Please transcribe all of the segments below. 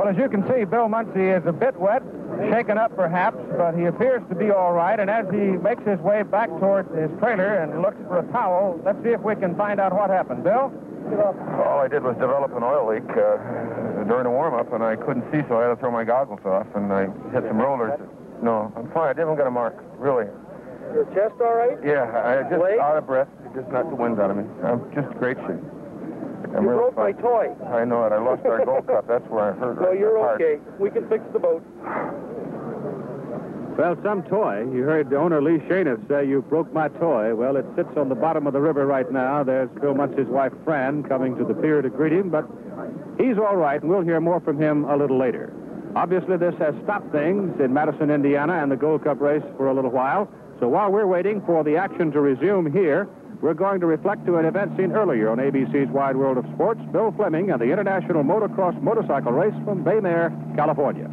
Well, as you can see, Bill Muncey is a bit wet, shaken up perhaps, but he appears to be all right. And as he makes his way back toward his trailer and looks for a towel, let's see if we can find out what happened. Bill? All I did was develop an oil leak during a warm-up, and I couldn't see, so I had to throw my goggles off, and I hit some rollers. No, I'm fine. I didn't get a mark, really. Your chest all right? Yeah, I just Leg? out of breath. It just knocked the wind out of me. I'm just great shape. You broke my toy. I know it. I lost our Gold Cup. That's where I hurt. No, you're okay. We can fix the boat. Well, some toy. You heard owner Lee Shanus say, "You broke my toy." Well, it sits on the bottom of the river right now. There's Bill Muncey's wife, Fran, coming to the pier to greet him, but he's all right, and we'll hear more from him a little later. Obviously, this has stopped things in Madison, Indiana, and the Gold Cup race for a little while. So while we're waiting for the action to resume here, we're going to reflect to an event seen earlier on ABC's Wide World of Sports, Bill Fleming and the International Motocross Motorcycle Race from Bay Mare, California.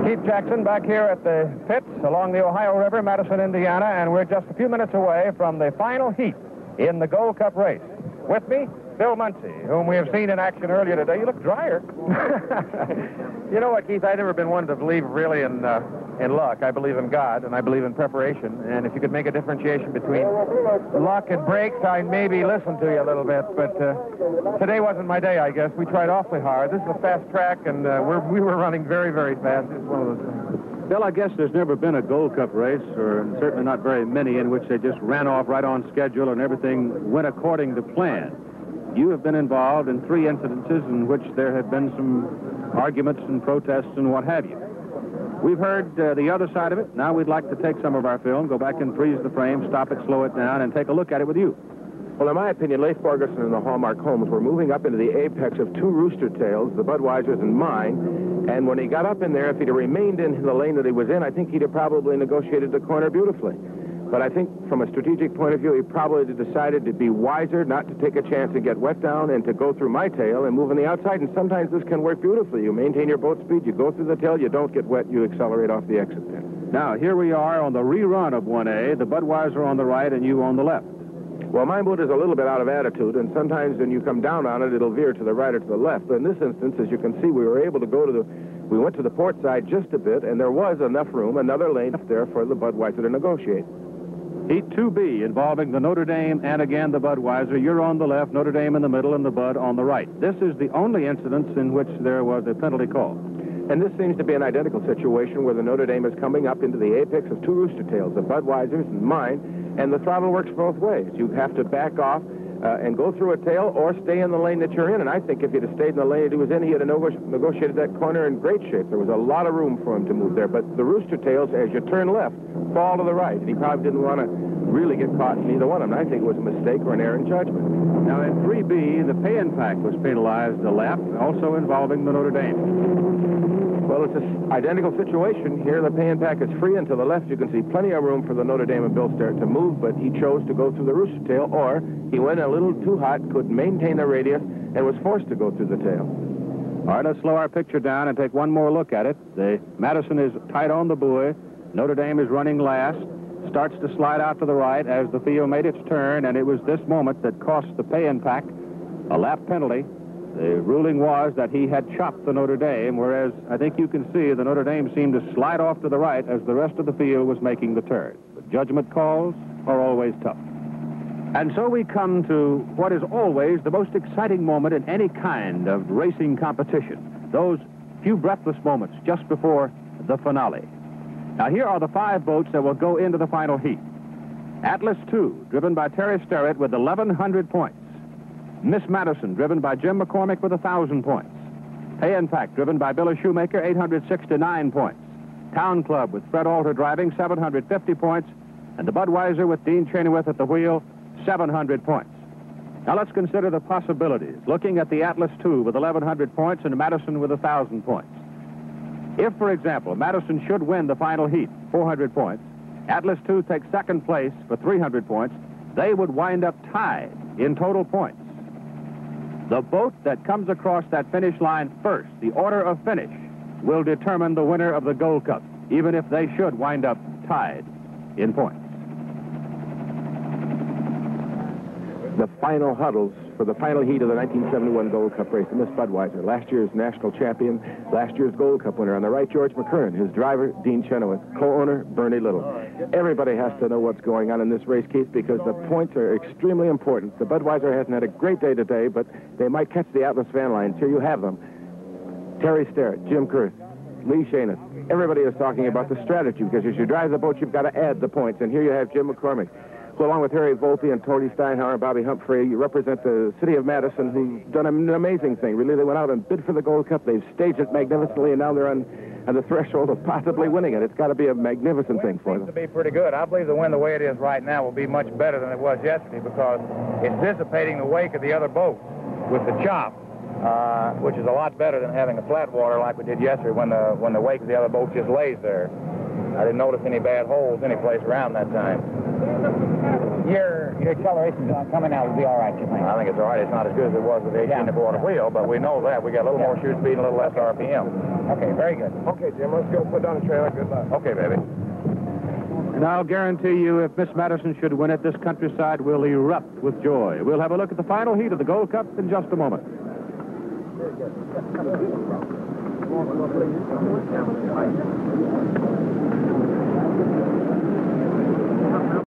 Keith Jackson back here at the pits along the Ohio River, Madison, Indiana, and we're just a few minutes away from the final heat in the Gold Cup race. With me, Bill Muncey, whom we have seen in action earlier today. You look drier. You know what, Keith? I've never been one to believe really in luck. I believe in God, and I believe in preparation. And if you could make a differentiation between luck and breaks, I'd maybe listen to you a little bit. But today wasn't my day, I guess. We tried awfully hard. This is a fast track, and we were running very, very fast. It's one of those things. Bill, I guess there's never been a Gold Cup race, or certainly not very many, in which they just ran off right on schedule and everything went according to plan. You have been involved in 3 incidences in which there have been some arguments and protests and what have you. We've heard the other side of it. Now we'd like to take some of our film, go back and freeze the frame, stop it, slow it down, and take a look at it with you. Well, in my opinion, Leif Borgerson and the Hallmark Holmes were moving up into the apex of 2 rooster tails, the Budweisers and mine. And when he got up in there, if he'd have remained in the lane that he was in, I think he'd have probably negotiated the corner beautifully. But I think from a strategic point of view, he probably decided to be wiser, not to take a chance and get wet down and to go through my tail and move on the outside. And sometimes this can work beautifully. You maintain your boat speed, you go through the tail, you don't get wet, you accelerate off the exit pin. Now, here we are on the rerun of 1A, the Budweiser on the right and you on the left. Well, my boat is a little bit out of attitude, and sometimes when you come down on it, it'll veer to the right or to the left. But in this instance, as you can see, we were able to go to we went to the port side just a bit, and there was enough room, another lane up there for the Budweiser to negotiate. Heat 2B involving the Notre Dame and again the Budweiser. You're on the left, Notre Dame in the middle, and the Bud on the right. This is the only incident in which there was a penalty call. And this seems to be an identical situation where the Notre Dame is coming up into the apex of 2 rooster tails, the Budweisers and mine, and the throttle works both ways. You have to back off and go through a tail or stay in the lane that you're in. And I think if he'd have stayed in the lane that he was in, he'd have negotiated that corner in great shape. There was a lot of room for him to move there. But the rooster tails, as you turn left, fall to the right. And he probably didn't want to really get caught in either one of them. I think it was a mistake or an error in judgment. Now, in 3B, the pay and pack was penalized a lap, also involving the Notre Dame. Well, it's an identical situation. Here, the pay and pack is free, and to the left, you can see plenty of room for the Notre Dame and Bill Sterrett to move, but he chose to go through the rooster tail, or he went a little too hot, couldn't maintain the radius, and was forced to go through the tail. All right, let's slow our picture down and take one more look at it. The Madison is tight on the buoy. Notre Dame is running last. Starts to slide out to the right as the field made its turn, and it was this moment that cost the pay and pack a lap penalty. The ruling was that he had chopped the Notre Dame, whereas I think you can see the Notre Dame seemed to slide off to the right as the rest of the field was making the turn. But judgment calls are always tough. And so we come to what is always the most exciting moment in any kind of racing competition, those few breathless moments just before the finale. Now, here are the 5 boats that will go into the final heat. Atlas II, driven by Terry Sterrett with 1,100 points. Miss Madison, driven by Jim McCormick with 1,000 points. Pay and Pack, driven by Billy Shoemaker, 869 points. Town Club with Fred Alter driving, 750 points. And the Budweiser with Dean Chenoweth at the wheel, 700 points. Now let's consider the possibilities, looking at the Atlas II with 1,100 points and Madison with 1,000 points. If, for example, Madison should win the final heat, 400 points, Atlas II takes second place for 300 points, they would wind up tied in total points. The boat that comes across that finish line first, the order of finish, will determine the winner of the Gold Cup, even if they should wind up tied in points. The final huddles for the final heat of the 1971 Gold Cup race. Miss Budweiser, last year's national champion, last year's Gold Cup winner. On the right, George McKern, his driver, Dean Chenoweth, co-owner, Bernie Little. Everybody has to know what's going on in this race, Keith, because the points are extremely important. The Budweiser hasn't had a great day today, but they might catch the Atlas van lines. Here you have them. Terry Starrett, Jim Kurth, Lee Shanus. Everybody is talking about the strategy, because as you drive the boat, you've got to add the points. And here you have Jim McCormick, who, along with Harry Volpe and Tony Steinhauer and Bobby Humphrey, you represent the city of Madison, who've done an amazing thing. Really, they went out and bid for the Gold Cup. They've staged it magnificently, and now they're on the threshold of possibly winning it. It's got to be a magnificent thing for them. Seems to be pretty good. I believe the wind the way it is right now will be much better than it was yesterday, because it's dissipating the wake of the other boat with the chop, which is a lot better than having the flat water like we did yesterday when the wake of the other boat just lays there. I didn't notice any bad holes any place around that time. Your acceleration coming out will be all right, you think? I think it's all right. It's not as good as it was with the 18-quarter wheel, but we know that. We got a little more shoe speed and a little less RPM. Okay, very good. Okay, Jim, let's go put down the trailer. Good luck. Okay, baby. And I'll guarantee you, if Miss Madison should win it, this countryside will erupt with joy. We'll have a look at the final heat of the Gold Cup in just a moment.